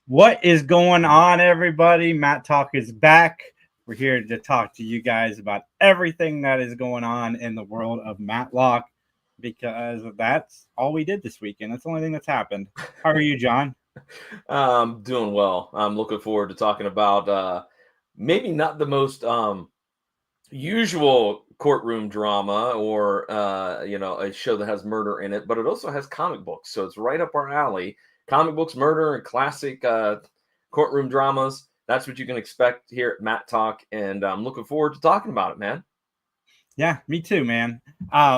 What is going on, everybody? Mattalk is back. We're here to talk to you guys about everything that is going on in the world of Matlock because that's all we did this weekend. That's the only thing that's happened. How are you, John? I'm doing well. I'm looking forward to talking about maybe not the most usual courtroom drama or a show that has murder in it, but it also has comic books, so it's right up our alley. Comic books, murder, and classic courtroom dramas. That's what you can expect here at Matt Talk, and I'm looking forward to talking about it, man. Yeah, me too, man.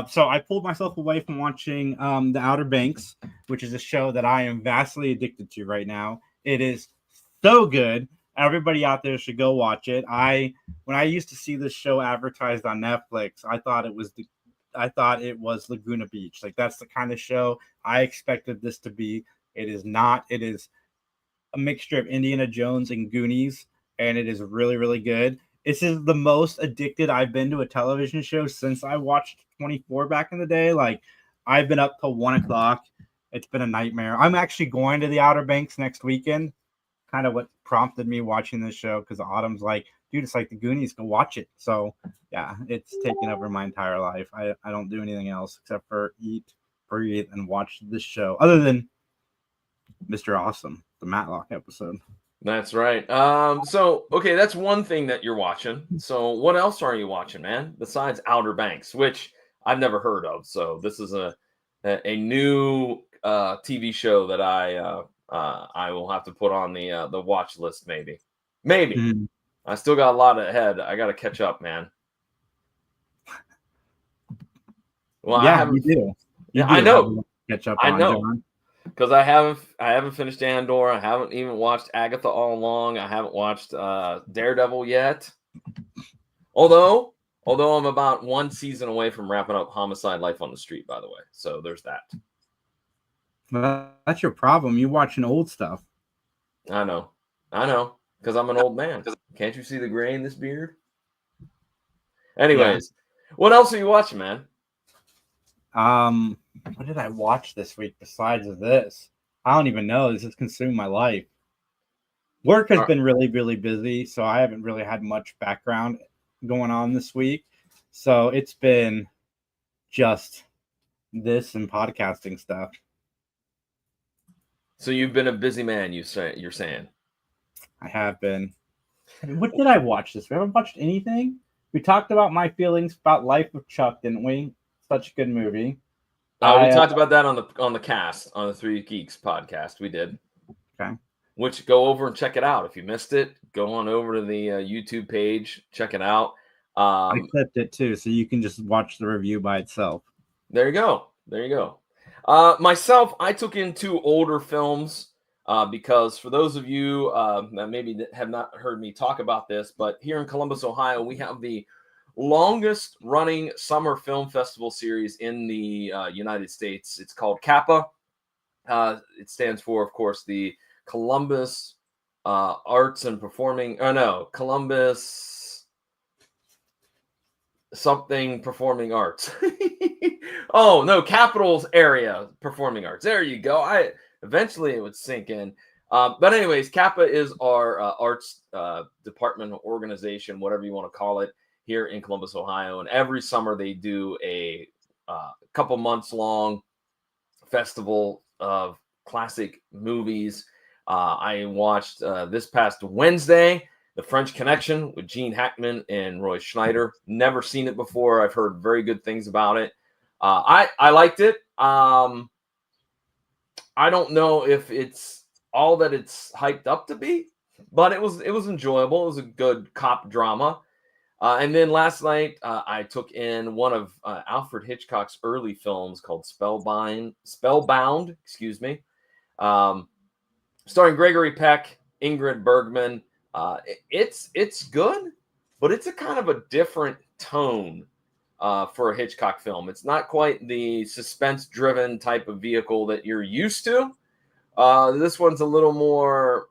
So I pulled myself away from watching The Outer Banks, which is a show that I am vastly addicted to right now. It is so good. Everybody out there should go watch it. When I used to see this show advertised on Netflix, I thought it was Laguna Beach. Like that's the kind of show I expected this to be. It is not. It is a mixture of Indiana Jones and Goonies, and it is really, really good. This is the most addicted I've been to a television show since I watched 24 back in the day. Like, I've been up till 1 o'clock. It's been a nightmare. I'm actually going to the Outer Banks next weekend. Kind of what prompted me watching this show because Autumn's like, dude, it's like the Goonies. Go watch it. So, yeah, it's taken over my entire life. I don't do anything else except for eat, breathe, and watch this show, other than Mr. Awesome, the Matlock episode. That's right. Okay, that's one thing that you're watching. So, what else are you watching, man? Besides Outer Banks, which I've never heard of. So, this is a new TV show that I will have to put on the watch list. Maybe. Mm. I still got a lot ahead. I got to catch up, man. Well, Yeah, you do. Yeah, I know. Catch up I on, know. John. Because I haven't finished Andor. I haven't even watched Agatha all along. I haven't watched Daredevil yet. Although I'm about one season away from wrapping up Homicide: Life on the Street, by the way. So there's that. Well, that's your problem. You watching old stuff. I know. Because I'm an old man. Can't you see the gray in this beard? Anyways, What else are you watching, man? What did I watch this week besides this? I don't even know. This has consumed my life. Work has been really, really busy, so I haven't really had much background going on this week. So it's been just this and podcasting stuff. So you've been a busy man, you're saying? I have been. What did I watch this week? I haven't watched anything. We talked about my feelings about Life of Chuck, didn't we? Such a good movie. We talked about that on the cast, on the Three Geeks podcast. We did. Okay. Which, go over and check it out. If you missed it, go on over to the YouTube page, check it out. I clipped it too, so you can just watch the review by itself. There you go. Myself, I took in two older films because for those of you that maybe have not heard me talk about this, but here in Columbus, Ohio, we have the longest running summer film festival series in the United States. It's called CAPA. It stands for, of course, the Columbus Arts and Performing. Columbus something Performing Arts. Oh no, Capitals Area Performing Arts. There you go. Eventually it would sink in. But anyways, CAPA is our arts department organization, whatever you want to call it, here in Columbus, Ohio. And every summer they do a couple months long festival of classic movies. I watched this past Wednesday, The French Connection with Gene Hackman and Roy Schneider. Never seen it before. I've heard very good things about it. I liked it. I don't know if it's all that it's hyped up to be, but it was enjoyable. It was a good cop drama. And then last night, I took in one of Alfred Hitchcock's early films called Spellbound, starring Gregory Peck, Ingrid Bergman. It's good, but it's a kind of a different tone for a Hitchcock film. It's not quite the suspense-driven type of vehicle that you're used to. This one's a little more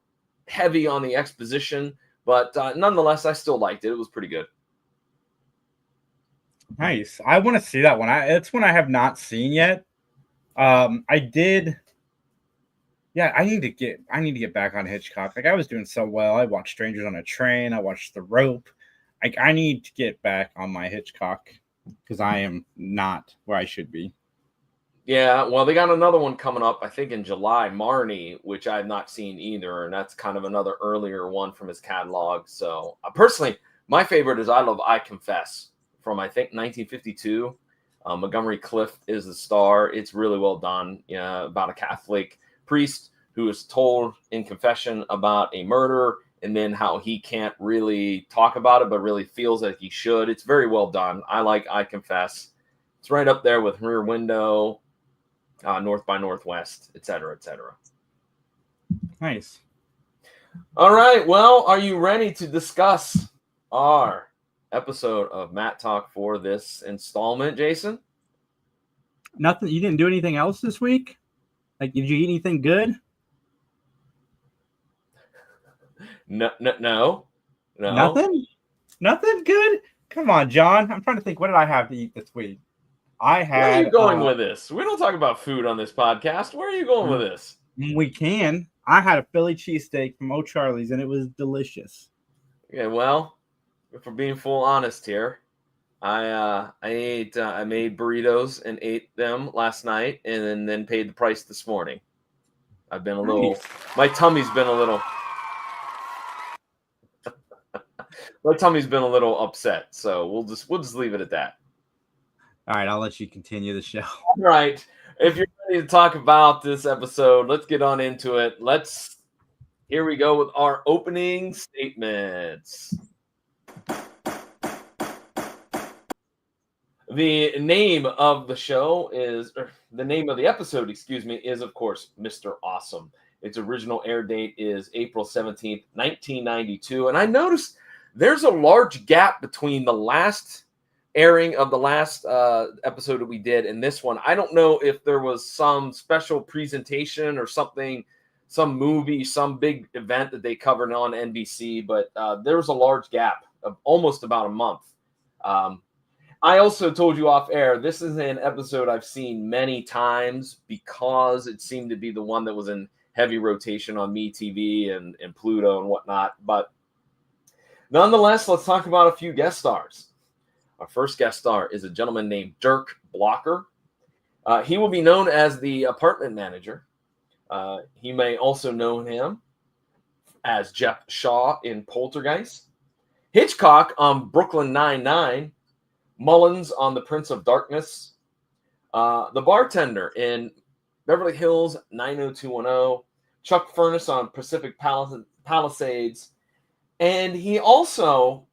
heavy on the exposition, but nonetheless, I still liked it. It was pretty good. Nice. I want to see that one. It's one I have not seen yet. I did Yeah, I need to get back on Hitchcock. Like I was doing so well. I watched Strangers on a Train. I watched The Rope. Like I need to get back on my Hitchcock because I am not where I should be. Yeah, well, they got another one coming up, I think in July, Marnie, which I've not seen either, and that's kind of another earlier one from his catalog. So, personally, my favorite is I Love, I Confess from I think 1952. Montgomery Clift is the star. It's really well done. Yeah, about a Catholic priest who is told in confession about a murder, and then how he can't really talk about it, but really feels that he should. It's very well done. I like I Confess. It's right up there with Rear Window, North by Northwest, et cetera, et cetera. Nice. All right. Well, are you ready to discuss our episode of Mattalk for this installment, Jason? Nothing. You didn't do anything else this week? Like, did you eat anything good? No. Nothing. Nothing good. Come on, John. I'm trying to think. What did I have to eat this week? I had. Where are you going with this? We don't talk about food on this podcast. Where are you going with this? We can. I had a Philly cheesesteak from O'Charlie's, and it was delicious. Okay, well, if we're being full honest here, I made burritos and ate them last night, and then paid the price this morning. I've been a little. Nice. My tummy's been a little. My tummy's been a little upset, so we'll just leave it at that. All right, I'll let you continue the show. All right. If you're ready to talk about this episode, let's get on into it. Here we go with our opening statements. The name of the show is, or the name of the episode, is of course Mr. Awesome. Its original air date is April 17th, 1992. And I noticed there's a large gap between the last airing of the last episode that we did and this one. I don't know if there was some special presentation or something, some movie, some big event that they covered on NBC, but there was a large gap of almost about a month. I also told you off air, this is an episode I've seen many times because it seemed to be the one that was in heavy rotation on MeTV and Pluto and whatnot. But nonetheless, let's talk about a few guest stars. Our first guest star is a gentleman named Dirk Blocker. He will be known as the apartment manager. He may also know him as Jeff Shaw in Poltergeist, Hitchcock on Brooklyn Nine-Nine, Mullins on The Prince of Darkness, the bartender in Beverly Hills 90210, Chuck Furnace on Pacific Palisades, and he also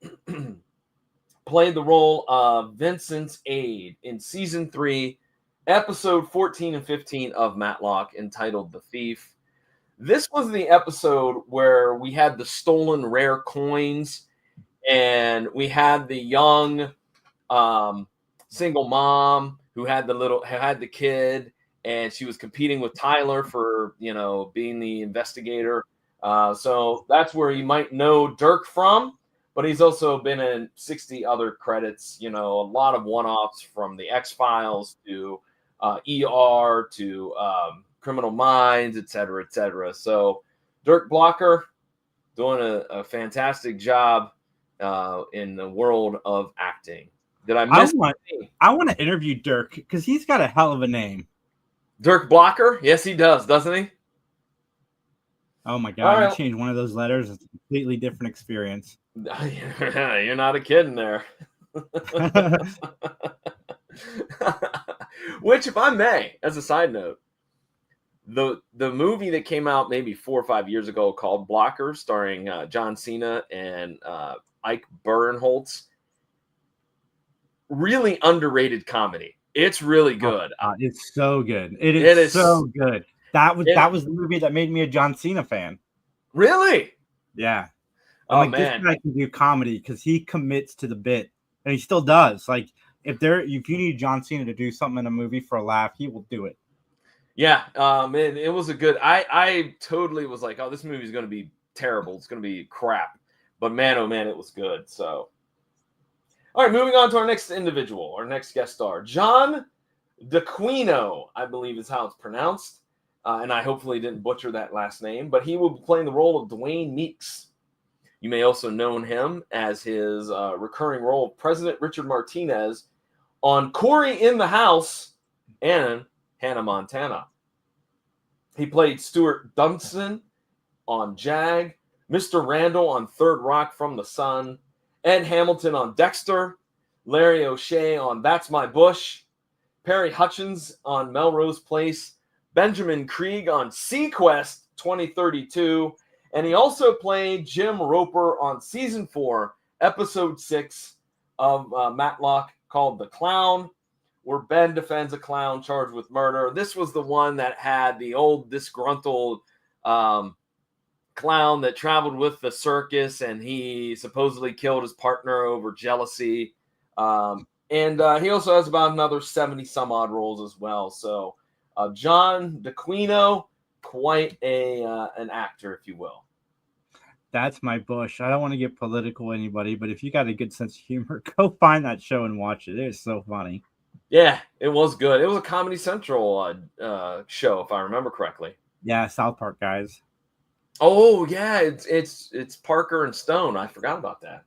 played the role of Vincent's aide in season 3, episode 14 and 15 of Matlock, entitled The Thief. This was the episode where we had the stolen rare coins, and we had the young single mom who had the kid, and she was competing with Tyler for, being the investigator. So that's where you might know Dirk from, but he's also been in 60 other credits, a lot of one-offs from the X-Files to ER to Criminal Minds, et cetera, et cetera. So Dirk Blocker doing a fantastic job in the world of acting. Did I miss? I want to interview Dirk because he's got a hell of a name. Dirk Blocker? Yes, he does, doesn't he? Oh my God! Right. You change one of those letters, it's a completely different experience. You're not a kid in there. Which, if I may, as a side note, the movie that came out maybe 4 or 5 years ago called Blocker, starring John Cena and Ike Barinholtz, really underrated comedy. It's really good. It's so good. It is so good. That was the movie that made me a John Cena fan. Really? Yeah. Man, this guy can do comedy because he commits to the bit, and he still does. Like if you need John Cena to do something in a movie for a laugh, he will do it. Yeah. It was a good. I totally was like, oh, this movie is going to be terrible. It's going to be crap. But man, oh man, it was good. So. All right, moving on to our next individual, our next guest star, John DeQuino, I believe is how it's pronounced. and I hopefully didn't butcher that last name, but he will be playing the role of Dwayne Meeks. You may also know him as his recurring role of President Richard Martinez on Corey in the House and Hannah Montana. He played Stuart Dunson on Jag, Mr. Randall on Third Rock from the Sun, Ed Hamilton on Dexter, Larry O'Shea on That's My Bush, Perry Hutchins on Melrose Place, Benjamin Krieg on Sequest 2032, and he also played Jim Roper on Season 4, Episode 6 of Matlock called The Clown, where Ben defends a clown charged with murder. This was the one that had the old disgruntled clown that traveled with the circus, and he supposedly killed his partner over jealousy. And he also has about another 70 some odd roles as well. So John DeQuino, quite an actor, if you will. That's My Bush. I don't want to get political with anybody, but if you got a good sense of humor, go find that show and watch it. It's so funny. Yeah, it was good. It was a Comedy Central show, if I remember correctly. Yeah, South Park guys. Oh yeah, it's Parker and Stone. I forgot about that.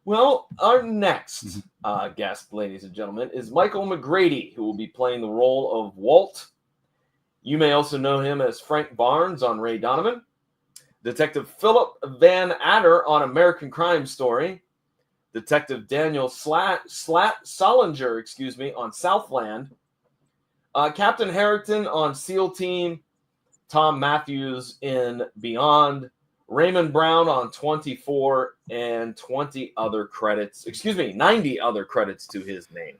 Well, our next guest, ladies and gentlemen, is Michael McGrady, who will be playing the role of Walt. You may also know him as Frank Barnes on Ray Donovan, Detective Philip Van Adder on American Crime Story, Detective Daniel Solinger, on Southland, Captain Harrington on SEAL Team, Tom Matthews in Beyond, Raymond Brown on 24, and 90 other credits to his name.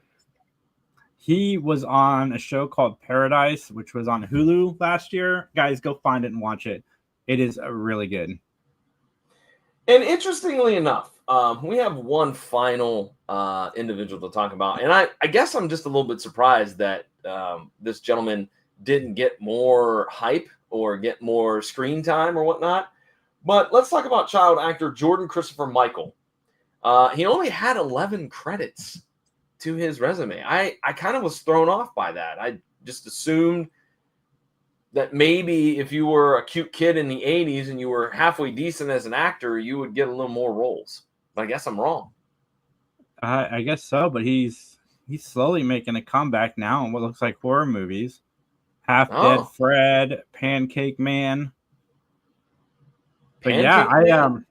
He was on a show called Paradise, which was on Hulu last year. Guys, go find it and watch it. It is really good. And interestingly enough, we have one final individual to talk about. And I guess I'm just a little bit surprised that this gentleman didn't get more hype or get more screen time or whatnot. But let's talk about child actor Jordan Christopher Michael. He only had 11 credits to his resume. I kind of was thrown off by that. I just assumed that maybe if you were a cute kid in the 80s and you were halfway decent as an actor, you would get a little more roles. But I guess I'm wrong. I guess so, but he's slowly making a comeback now in what looks like horror movies. Half Dead Fred, Pancake Man. But at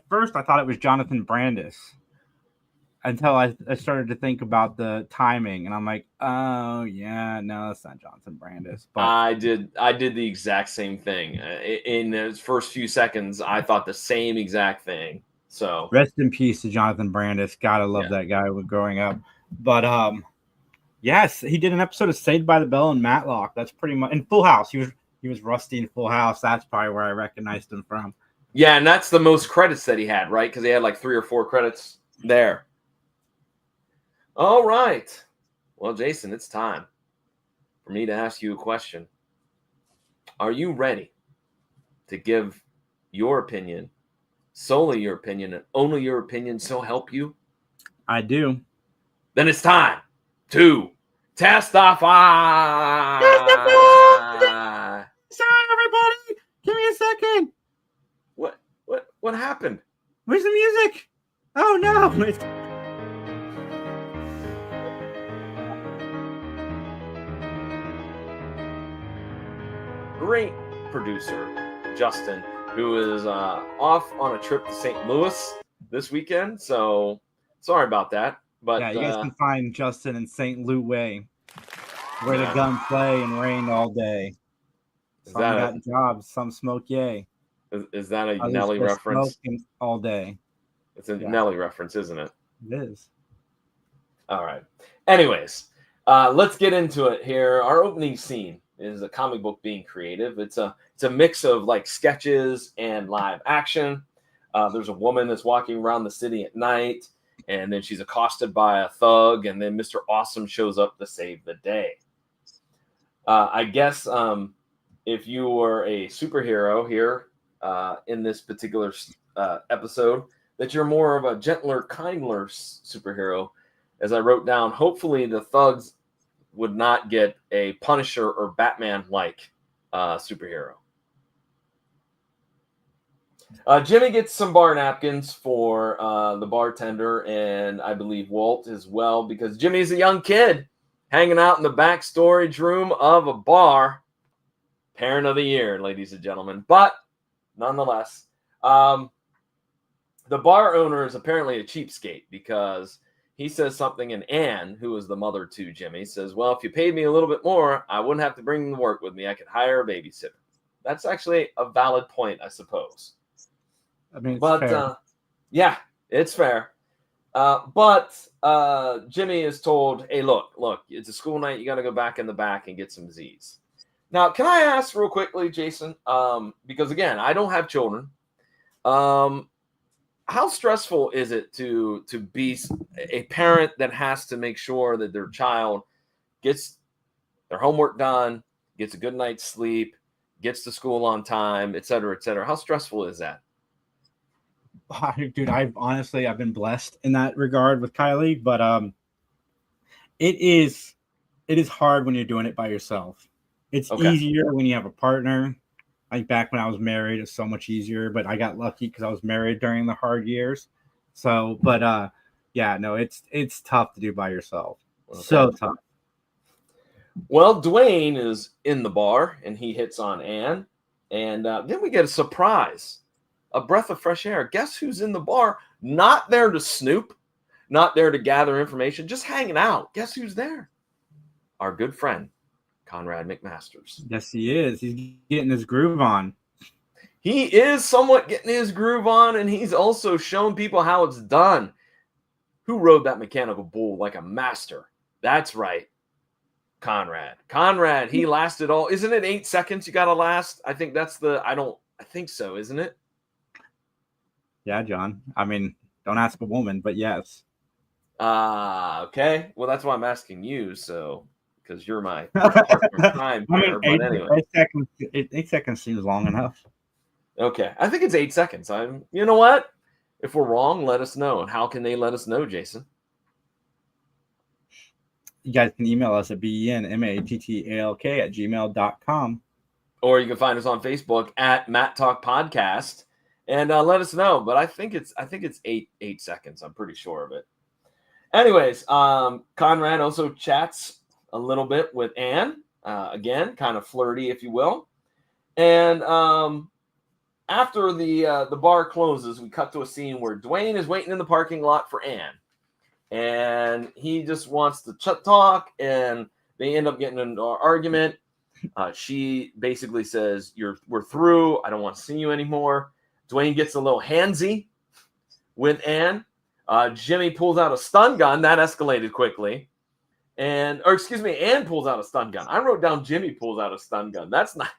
first I thought it was Jonathan Brandis until I started to think about the timing, and I'm like, oh yeah, no, that's not Jonathan Brandis. But I did the exact same thing. In those first few seconds, I thought the same exact thing. So rest in peace to Jonathan Brandis. Gotta love that guy with growing up. But yes, he did an episode of Saved by the Bell and Matlock. That's pretty much in Full House. He was Rusty in Full House. That's probably where I recognized him from. Yeah, and that's the most credits that he had, right? Because he had like 3 or 4 credits there. All right. Well, Jason, it's time for me to ask you a question. Are you ready to give your opinion, solely your opinion, and only your opinion, so help you? I do. Then it's time to testify. Sorry, everybody. Give me a second. What happened? Where's the music? Oh no! Great producer Justin, who is off on a trip to St. Louis this weekend. So sorry about that. But yeah, you guys can find Justin in St. Louis, where the gun play and rain all day. Some got jobs, some smoke yay. Is that a Nelly reference? All day. It's a Nelly reference, isn't it? It is. All right. Anyways, let's get into it here. Our opening scene is a comic book being creative. It's a mix of like sketches and live action. There's a woman that's walking around the city at night, and then she's accosted by a thug, and then Mr. Awesome shows up to save the day. I guess if you were a superhero here in this particular episode, that you're more of a gentler, kinder superhero. As I wrote down, hopefully the thugs would not get a Punisher or Batman-like superhero. Jimmy gets some bar napkins for the bartender, and I believe Walt as well, because Jimmy's a young kid hanging out in the back storage room of a bar. Parent of the year, ladies and gentlemen. But nonetheless, the bar owner is apparently a cheapskate, because he says something, and Anne, who is the mother to Jimmy, says, well, if you paid me a little bit more, I wouldn't have to bring him to work with me. I could hire a babysitter. That's actually a valid point, I suppose. I mean, it's fair. Yeah, it's fair. But Jimmy is told, hey, look, it's a school night. You got to go back in the back and get some Z's. Now, can I ask real quickly, Jason, because, again, I don't have children. How stressful is it to be a parent that has to make sure that their child gets their homework done, gets a good night's sleep, gets to school on time, et cetera, et cetera? How stressful is that? Dude, I've been blessed in that regard with Kylie, but it is hard when you're doing it by yourself. It's easier when you have a partner. Like back when I was married, it's so much easier, but I got lucky because I was married during the hard years. So, but yeah, no, it's tough to do by yourself. Okay. So tough. Well, Dwayne is in the bar and he hits on Anne, and then we get a surprise. A breath of fresh air. Guess who's in the bar? Not there to snoop, not there to gather information, just hanging out. Guess who's there? Our good friend, Conrad McMasters. Yes, he is. He's getting his groove on. He is somewhat getting his groove on, and he's also showing people how it's done. Who rode that mechanical bull like a master? That's right, Conrad. Conrad, he lasted all. Isn't it 8 seconds you got to last? I think that's I think so, isn't it? Yeah, John. I mean, don't ask a woman, but yes. Okay. Well, that's why I'm asking you. So, because you're my partner time here. But anyway, 8 seconds seems long enough. Okay, I think it's 8 seconds. You know what? If we're wrong, let us know. And how can they let us know, Jason? You guys can email us at benmattalk@gmail.com. Or you can find us on Facebook at Mattalk Podcast. And let us know, but I think it's 8 seconds. I'm pretty sure of it. Anyways, Conrad also chats a little bit with Anne. Again, kind of flirty, if you will. And after the bar closes, we cut to a scene where Dwayne is waiting in the parking lot for Anne, and he just wants to talk. And they end up getting into an argument. She basically says, "We're through. I don't want to see you anymore." Dwayne gets a little handsy with Anne. Jimmy pulls out a stun gun. That escalated quickly. Anne pulls out a stun gun. I wrote down Jimmy pulls out a stun gun. That's not...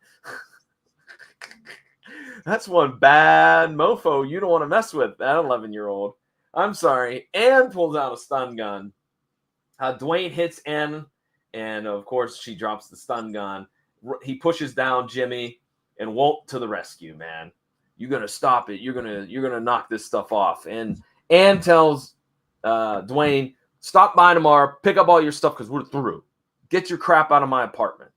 That's one bad mofo you don't want to mess with, that 11-year-old. I'm sorry. Anne pulls out a stun gun. Dwayne hits Anne, and of course, she drops the stun gun. He pushes down Jimmy, and Walt to the rescue, man. You're gonna stop it. You're gonna knock this stuff off. And Anne tells Dwayne, stop by tomorrow, pick up all your stuff because we're through. Get your crap out of my apartment.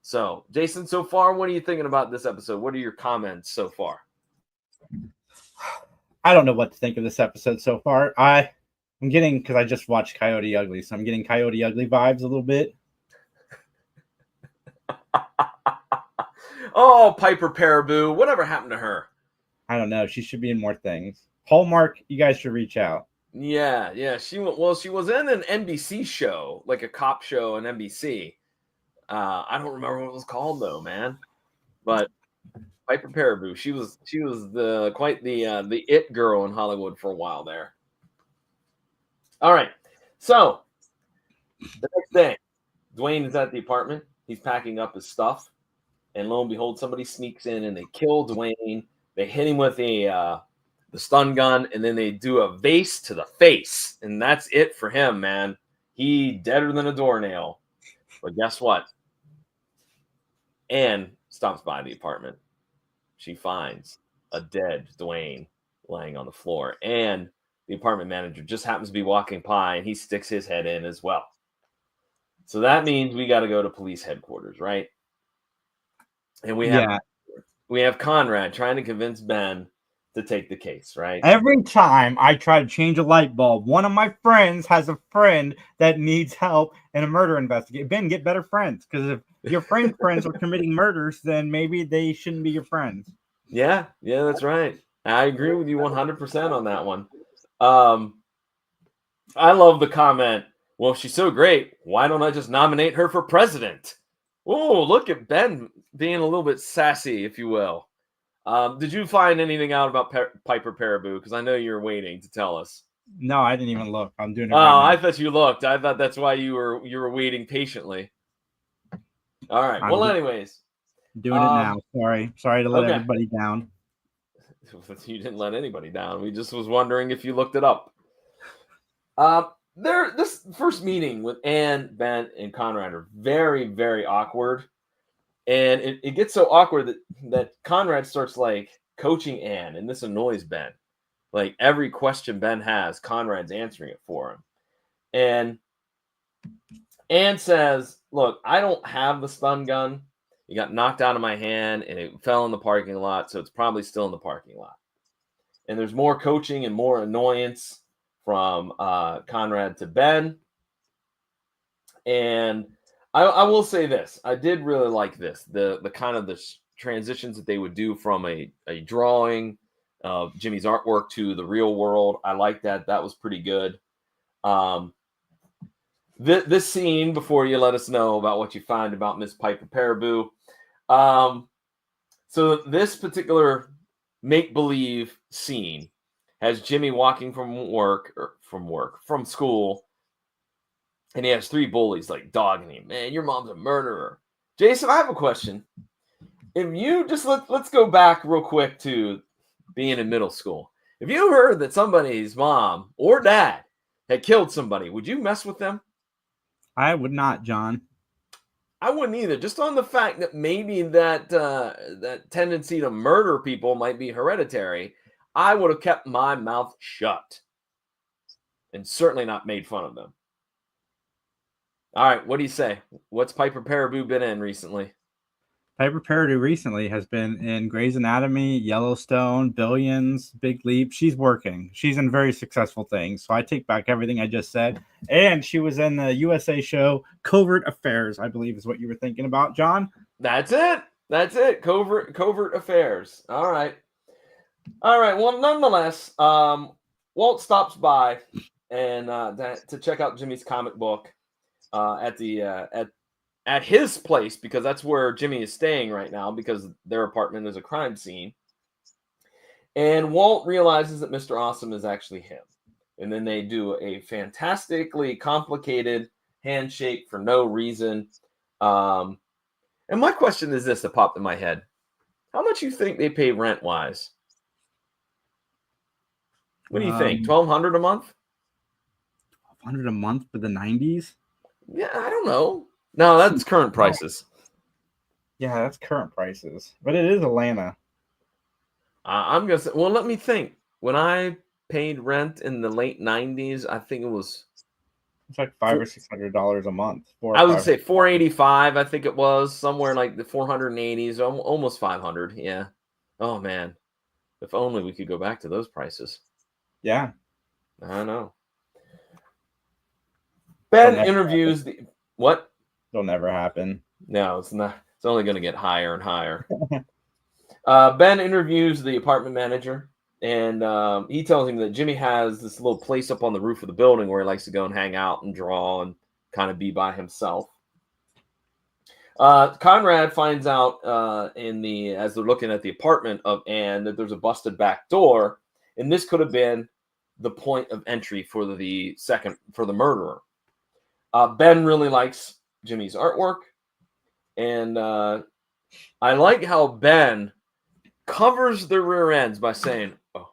So, Jason, so far, what are you thinking about this episode? What are your comments so far? I don't know what to think of this episode so far. I'm getting, because I just watched Coyote Ugly, so I'm getting Coyote Ugly vibes a little bit. Oh, Piper Paraboo. Whatever happened to her? I don't know. She should be in more things. Hallmark, you guys should reach out. Yeah. She was in an NBC show, like a cop show on NBC. I don't remember what it was called though, man. But Piper Paraboo, she was quite the it girl in Hollywood for a while there. All right. So the next day, Dwayne is at the apartment. He's packing up his stuff. And lo and behold, somebody sneaks in and they kill Dwayne. They hit him with the stun gun, and then they do a vase to the face. And that's it for him, man. He deader than a doornail. But guess what? Anne stops by the apartment. She finds a dead Dwayne laying on the floor. And the apartment manager just happens to be walking by, and he sticks his head in as well. So that means we got to go to police headquarters, right? And we have Conrad trying to convince Ben to take the case, right? Every time I try to change a light bulb, one of my friends has a friend that needs help in a murder investigation. Ben, get better friends, because if your friends are committing murders, then maybe they shouldn't be your friends. Yeah, that's right. I agree with you 100% on that one. I love the comment, well, if she's so great, why don't I just nominate her for president? Oh, look at Ben being a little bit sassy, if you will. Did you find anything out about Piper Perabo? Because I know you're waiting to tell us. No, I didn't even look. I'm doing it Oh, right now. I thought you looked. I thought that's why you were waiting patiently. All right. Well, anyways, doing it now. Sorry to let everybody down. You didn't let anybody down. We just was wondering if you looked it up. This first meeting with Anne, Ben, and Conrad are very, very awkward. And it gets so awkward that Conrad starts like coaching Anne, and this annoys Ben. Like every question Ben has, Conrad's answering it for him. And Anne says, look, I don't have the stun gun. It got knocked out of my hand and it fell in the parking lot, so it's probably still in the parking lot. And there's more coaching and more annoyance from Conrad to Ben. And I will say this. I did really like this. The kind of the transitions that they would do from a drawing of Jimmy's artwork to the real world. I like that. That was pretty good. This scene, before you let us know about what you find about Miss Piper Perabo. So this particular make-believe scene has Jimmy walking from school, and he has three bullies like dogging him. Man, your mom's a murderer. Jason, I have a question. If you just let's go back real quick to being in middle school. If you heard that somebody's mom or dad had killed somebody, would you mess with them? I would not, John. I wouldn't either. Just on the fact that maybe that tendency to murder people might be hereditary, I would have kept my mouth shut and certainly not made fun of them. All right, what do you say? What's Piper Perabo been in recently? Piper Perabo recently has been in Grey's Anatomy, Yellowstone, Billions, Big Leap. She's working. She's in very successful things. So I take back everything I just said. And she was in the USA show Covert Affairs, I believe is what you were thinking about, John. That's it. Covert Affairs. All right. Well, nonetheless, Walt stops by and to check out Jimmy's comic book at his place, because that's where Jimmy is staying right now, because their apartment is a crime scene. And Walt realizes that Mr. Awesome is actually him. And then they do a fantastically complicated handshake for no reason. And my question is this that popped in my head. How much you think they pay rent-wise? What do you think? $1,200 a month? $1,200 a month for the 90s? Yeah, I don't know. No, that's current prices. Yeah, that's current prices. But it is Atlanta. I'm going to say, well, let me think. When I paid rent in the late 90s, I think it's like $500 or $600 a month. I would say $485. I think it was somewhere like the 480s, almost 500. Yeah. Oh man, if only we could go back to those prices. Yeah, I know. Ben interviews what? It'll never happen. No, it's not. It's only going to get higher and higher. Ben interviews the apartment manager. And he tells him that Jimmy has this little place up on the roof of the building where he likes to go and hang out and draw and kind of be by himself. Conrad finds out as they're looking at the apartment of Anne that there's a busted back door, and this could have been the point of entry for the murderer. Ben really likes Jimmy's artwork, and I like how Ben covers the rear ends by saying, "Oh,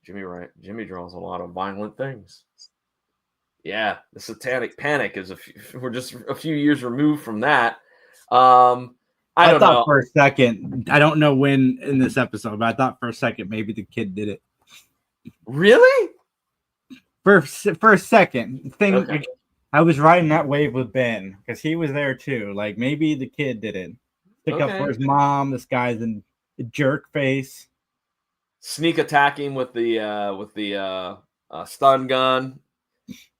Jimmy draws a lot of violent things." Yeah, the Satanic Panic is we're just a few years removed from that. I don't know. For a second, I don't know when in this episode, but I thought for a second maybe the kid did it. Really? For a second, Okay. I was riding that wave with Ben because he was there too. Like maybe the kid did it. Stick up for Okay. his mom. This guy's in a jerk face. Sneak attacking with the stun gun,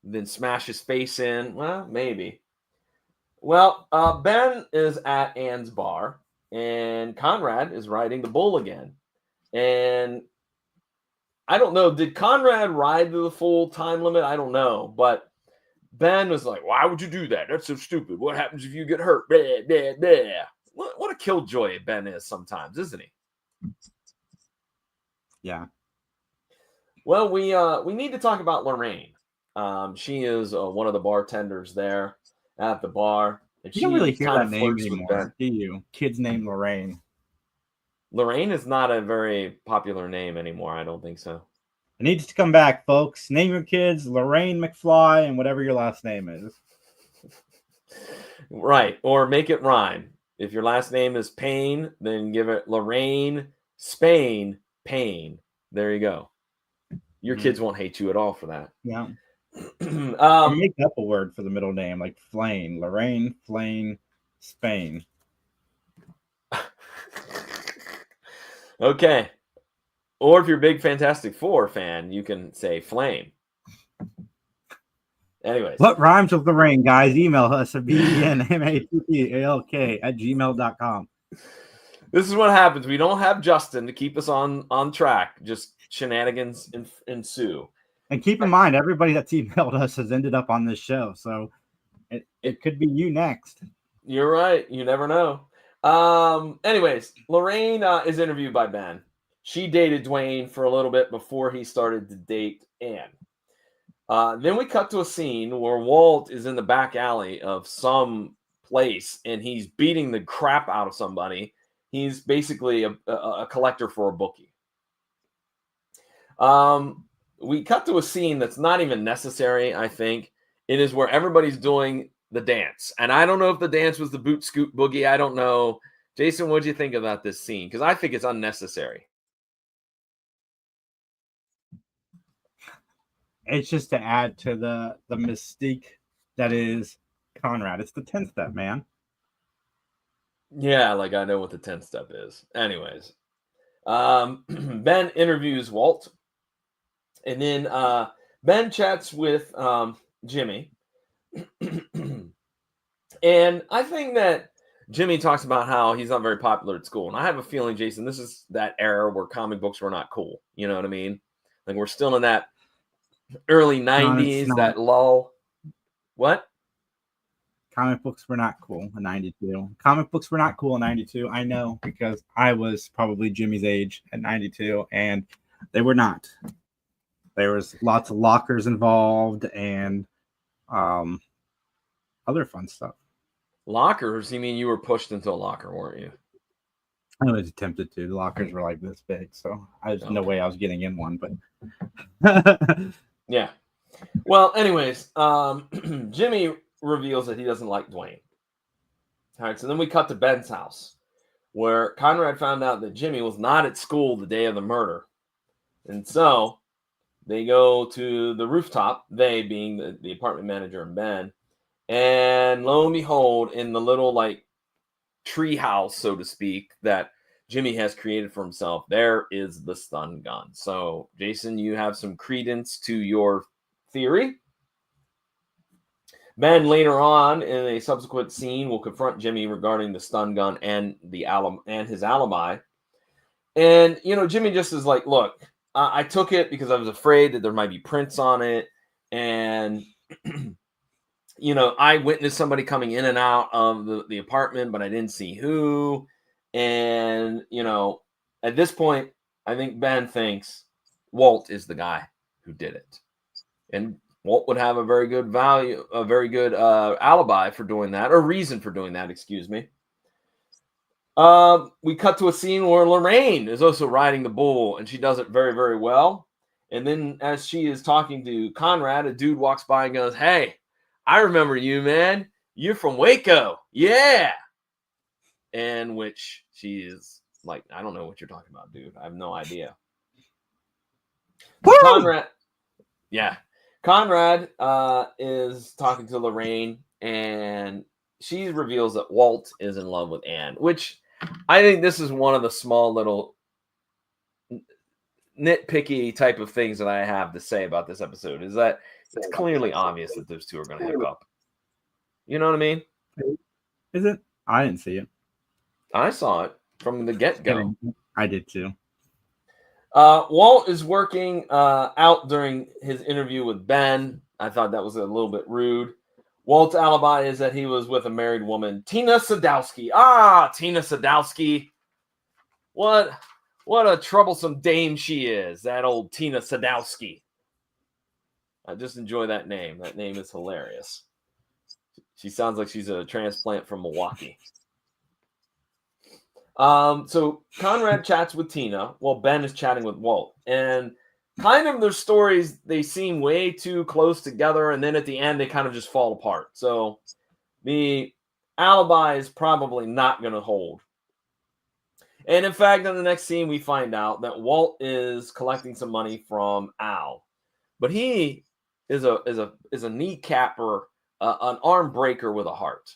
then smash his face in. Well, maybe. Well, Ben is at Anne's bar, and Conrad is riding the bull again. And I don't know, did Conrad ride to the full time limit? I don't know, but Ben was like, "Why would you do that? That's so stupid. What happens if you get hurt?" Blah, blah, blah. What a killjoy Ben is sometimes, isn't he? Yeah. Well, we need to talk about Lorraine. She is one of the bartenders there at the bar, and You don't really she hear kind that of name flirts with Ben. anymore, do you? Kid's name Lorraine. Lorraine is not a very popular name anymore. I don't think so. It needs to come back, folks. Name your kids Lorraine McFly and whatever your last name is. Right, or make it rhyme. If your last name is Payne, then give it Lorraine Spain Payne. There you go. Your kids won't hate you at all for that. Yeah. Or make up a word for the middle name, like Flane, Lorraine, Flane, Spain. Okay. Or if you're a big Fantastic Four fan, you can say Flame. Anyways. What rhymes with Lorraine, guys? Email us at benmattalk@gmail.com. This is what happens. We don't have Justin to keep us on track. Just shenanigans ensue. And keep in mind, everybody that's emailed us has ended up on this show, so it could be you next. You're right. You never know. Anyways, Lorraine is interviewed by Ben. She dated Dwayne for a little bit before he started to date Anne. Then we cut to a scene where Walt is in the back alley of some place and he's beating the crap out of somebody. He's basically a collector for a bookie. We cut to a scene that's not even necessary, I think. It is where everybody's doing the dance. And I don't know if the dance was the boot scoot boogie. I don't know. Jason, what do you think about this scene? Because I think it's unnecessary. It's just to add to the mystique that is Conrad. It's the 10th step, man. Yeah, like I know what the 10th step is. Anyways, Ben interviews Walt. And then Ben chats with Jimmy. And I think that Jimmy talks about how he's not very popular at school. And I have a feeling, Jason, this is that era where comic books were not cool. You know what I mean? Like we're still in that early 90s, that lull. What? Comic books were not cool in 92. Comic books were not cool in 92. I know because I was probably Jimmy's age at 92, and they were not. There was lots of lockers involved and other fun stuff. Lockers? You mean you were pushed into a locker, weren't you? I was attempted to. The lockers were like this big, so there's no way I was getting in one. But yeah. Well, anyways, Jimmy reveals that he doesn't like Dwayne. All right, so then we cut to Ben's house, where Conrad found out that Jimmy was not at school the day of the murder, and so they go to the rooftop. They being the apartment manager and Ben. And lo and behold, in the little like tree house, so to speak, that Jimmy has created for himself, there is the stun gun. So, Jason, you have some credence to your theory. Ben later on in a subsequent scene will confront Jimmy regarding the stun gun and his alibi. And Jimmy just is like, "Look, I took it because I was afraid that there might be prints on it, and." I witnessed somebody coming in and out of the apartment, but I didn't see who. And, at this point, I think Ben thinks Walt is the guy who did it. And Walt would have a very good alibi for doing that, or reason for doing that, excuse me. We cut to a scene where Lorraine is also riding the bull, and she does it very, very well. And then as she is talking to Conrad, a dude walks by and goes, "Hey, I remember you, man. You're from Waco." Yeah. And which she is like, "I don't know what you're talking about, dude. I have no idea." Conrad Conrad is talking to Lorraine, and she reveals that Walt is in love with Anne, which I think this is one of the small little nitpicky type of things that I have to say about this episode is that it's clearly obvious that those two are going to hook up. You know what I mean? Is it? I didn't see it. I saw it from the get-go. I did too. Walt is working out during his interview with Ben. I thought that was a little bit rude. Walt's alibi is that he was with a married woman, Tina Sadowski. Tina Sadowski. What a troublesome dame she is, that old Tina Sadowski. I just enjoy that name. That name is hilarious. She sounds like she's a transplant from Milwaukee. So Conrad chats with Tina while Ben is chatting with Walt. And kind of their stories, they seem way too close together. And then at the end, they kind of just fall apart. So the alibi is probably not going to hold. And in fact, in the next scene, we find out that Walt is collecting some money from Al. But he is a kneecapper, an arm breaker with a heart.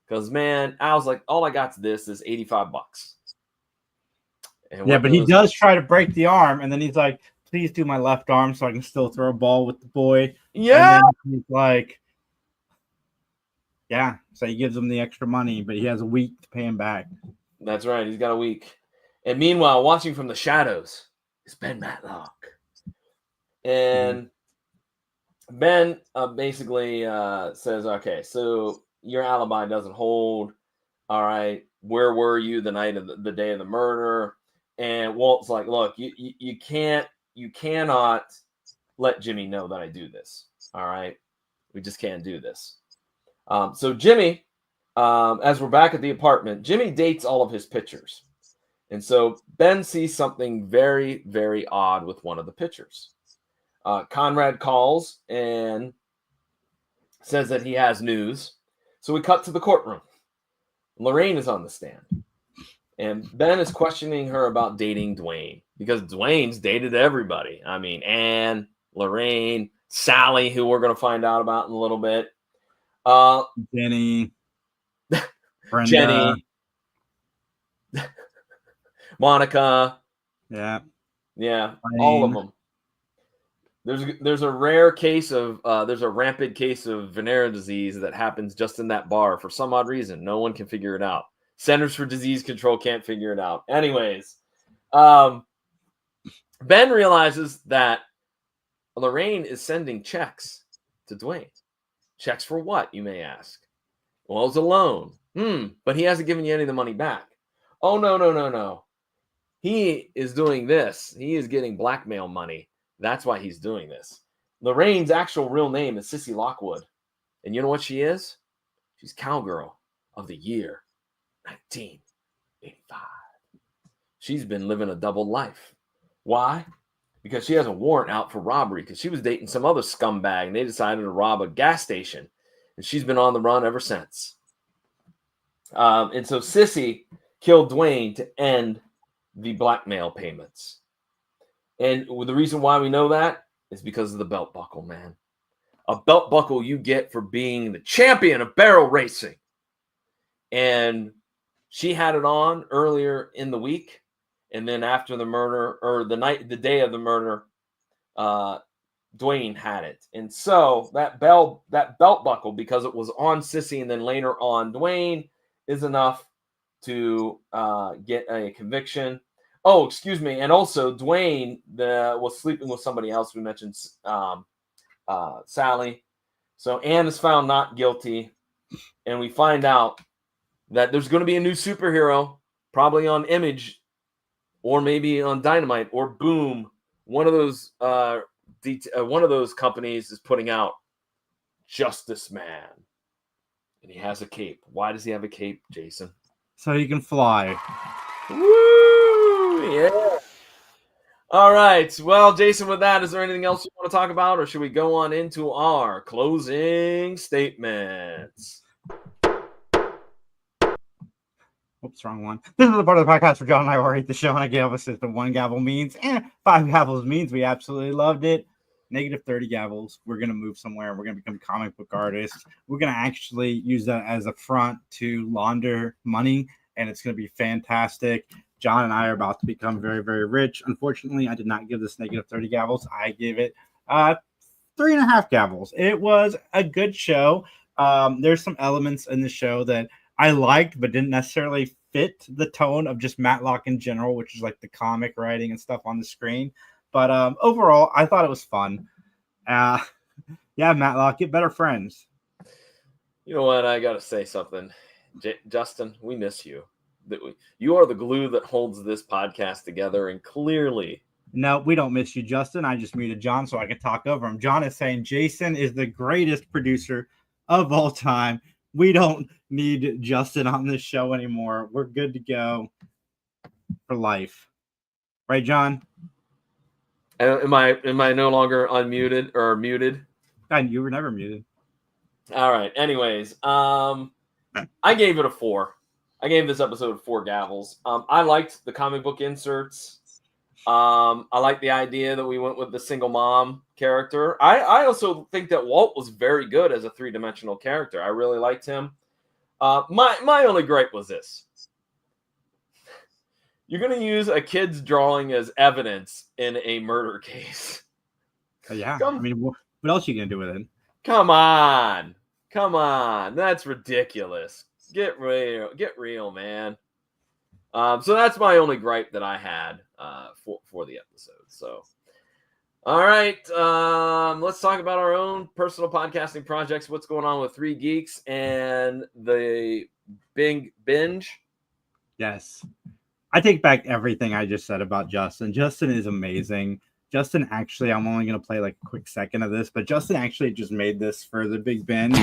Because, man, Al's like, all I got's this is $85. And yeah, but he does try to break the arm, and then he's like, please do my left arm so I can still throw a ball with the boy. Yeah. And then he's like, yeah. So he gives him the extra money, but he has a week to pay him back. That's right. He's got a week. And meanwhile, watching from the shadows is Ben Matlock. And Ben basically says, okay, so your alibi doesn't hold. All right, where were you the night of the day of the murder? And Walt's like, look, you cannot let Jimmy know that I do this. All right, we just can't do this. So Jimmy, as we're back at the apartment, Jimmy dates all of his pictures. And so Ben sees something very, very odd with one of the pictures. Conrad calls and says that he has news. So we cut to the courtroom. Lorraine is on the stand. And Ben is questioning her about dating Dwayne because Dwayne's dated everybody. I mean, Anne, Lorraine, Sally, who we're going to find out about in a little bit. Jenny. Brenda. Jenny. Monica. Yeah. Yeah. Lane. All of them. There's a rare case of there's a rampant case of venereal disease that happens just in that bar for some odd reason. No one can figure it out. Centers for Disease Control can't figure it out. Anyways, Ben realizes that Lorraine is sending checks to Dwayne. Checks for what, you may ask? Well, it's a loan. But he hasn't given you any of the money back. Oh, no. He is doing this. He is getting blackmail money. That's why he's doing this. Lorraine's actual real name is Sissy Lockwood. And you know what she is? She's Cowgirl of the Year 1985. She's been living a double life. Why? Because she has a warrant out for robbery because she was dating some other scumbag and they decided to rob a gas station. And she's been on the run ever since. And so Sissy killed Dwayne to end the blackmail payments. And the reason why we know that is because of the belt buckle, man. A belt buckle you get for being the champion of barrel racing. And she had it on earlier in the week. And then after the murder, or the day of the murder, Dwayne had it. And so that belt buckle, because it was on Sissy and then later on Dwayne, is enough to get a conviction. Oh, excuse me. And also, Dwayne was sleeping with somebody else. We mentioned Sally. So Anne is found not guilty. And we find out that there's going to be a new superhero, probably on Image, or maybe on Dynamite, or Boom. One of those companies is putting out Justice Man. And he has a cape. Why does he have a cape, Jason? So he can fly. Woo! Yeah. All right. Well, Jason, with that, is there anything else you want to talk about, or should we go on into our closing statements? Oops, wrong one. This is the part of the podcast where John and I will rate the show, and I gave us the one gavel means, 5 gavels means we absolutely loved it. negative 30 gavels. We're going to move somewhere. We're going to become comic book artists. We're going to actually use that as a front to launder money, and it's going to be fantastic. John and I are about to become very, very rich. Unfortunately, I did not give this negative 30 gavels. I gave it 3.5 gavels. It was a good show. There's some elements in the show that I liked, but didn't necessarily fit the tone of just Matlock in general, which is like the comic writing and stuff on the screen. But overall, I thought it was fun. Yeah, Matlock, get better friends. You know what? I got to say something. Justin, we miss you. You are the glue that holds this podcast together, and clearly... No, we don't miss you, Justin. I just muted John so I could talk over him. John is saying Jason is the greatest producer of all time. We don't need Justin on this show anymore. We're good to go for life. Right, John? Am I no longer unmuted or muted? And you were never muted. All right. Anyways, I gave it a 4. I gave this episode 4 gavels. I liked the comic book inserts. I like the idea that we went with the single mom character. I also think that Walt was very good as a 3-dimensional character. I really liked him. My only gripe was this. You're going to use a kid's drawing as evidence in a murder case. Yeah. I mean, what else are you going to do with it? Come on. That's ridiculous. Get real, man. So that's my only gripe that I had for the episode. So, all right, let's talk about our own personal podcasting projects. What's going on with 3 Geeks and the binge? Yes, I take back everything I just said about Justin. Justin is amazing. Justin actually, I'm only going to play like a quick second of this, but Justin actually just made this for the big binge.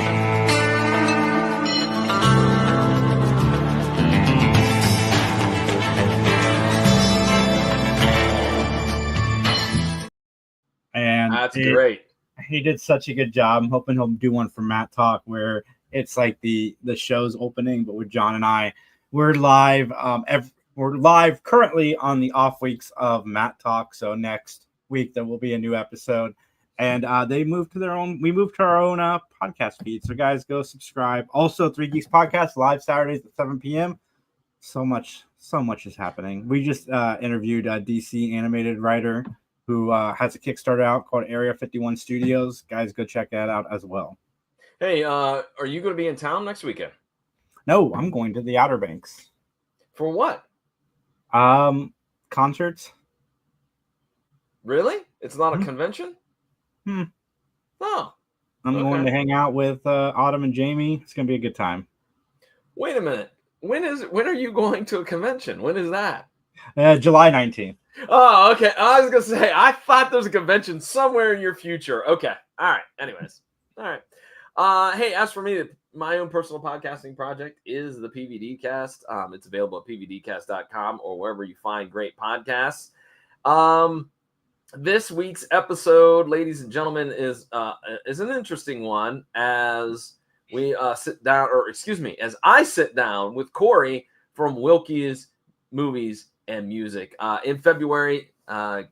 And that's great. He did such a good job. I'm hoping he'll do one for Mattalk where it's like the show's opening, but with John and I, we're live. We're live currently on the off weeks of Mattalk. So next week there will be a new episode, and we moved to our own podcast feed. So guys, go subscribe. Also, 3 Geeks Podcast live Saturdays at 7 p.m. So much is happening. We just interviewed a DC animated writer who has a Kickstarter out called Area 51 Studios. Guys, go check that out as well. Hey, are you going to be in town next weekend? No, I'm going to the Outer Banks. For what? Concerts. Really? It's not a convention? Oh. I'm going to hang out with Autumn and Jamie. It's going to be a good time. Wait a minute. When are you going to a convention? When is that? July 19th. Oh, okay. I was going to say, I thought there was a convention somewhere in your future. Okay. All right. Anyways. All right. Hey, as for me, my own personal podcasting project is the PVD Cast. It's available at pvdcast.com or wherever you find great podcasts. This week's episode, ladies and gentlemen, is an interesting one as we as I sit down with Corey from Wilkie's Movies and Music. In February,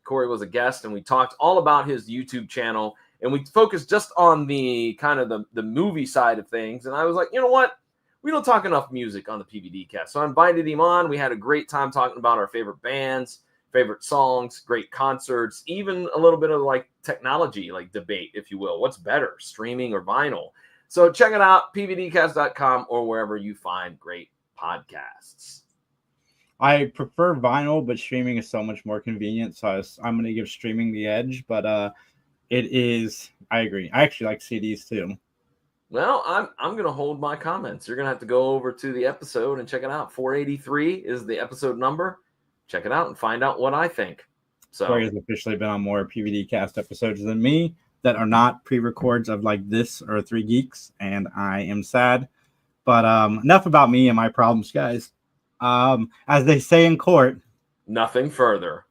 Corey was a guest, and we talked all about his YouTube channel, and we focused just on the kind of the movie side of things. And I was like, you know what? We don't talk enough music on the PVD Cast. So I invited him on. We had a great time talking about our favorite bands, favorite songs, great concerts, even a little bit of like technology, like debate, if you will. What's better, streaming or vinyl? So check it out, pvdcast.com or wherever you find great podcasts. I prefer vinyl, but streaming is so much more convenient. So I'm going to give streaming the edge, but it is, I agree. I actually like CDs too. Well, I'm going to hold my comments. You're going to have to go over to the episode and check it out. 483 is the episode number. Check it out and find out what I think. So Corey has officially been on more PVD Cast episodes than me that are not pre-records of like this or 3 Geeks, and I am sad. But enough about me and my problems, guys. As they say in court, nothing further.